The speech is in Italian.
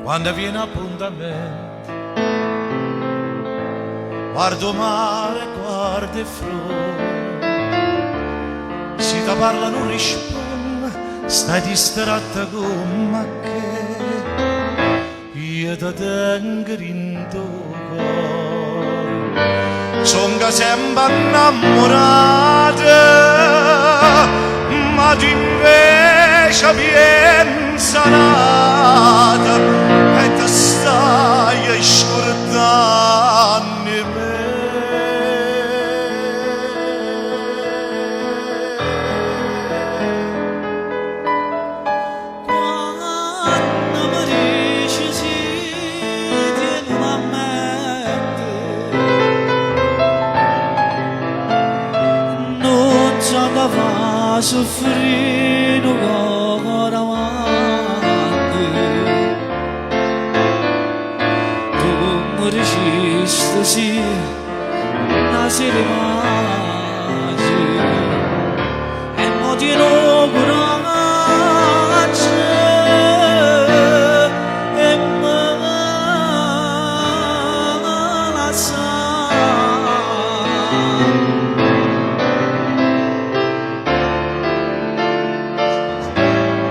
quando viene appuntamento, guardo mare, guardo e flore, si ti parla non risponde, stai distratta con me che io ti tengo in tuo cuore. Sono sempre innamorata, ma tu invece pensa nata e ti stai scordando me. Quando mi dici sì, tieni a mente, non c'è da fare soffrire un cuore avanti. Tu mi dicesti sì, una sera immagini, e mo ti coraggio, e me lascia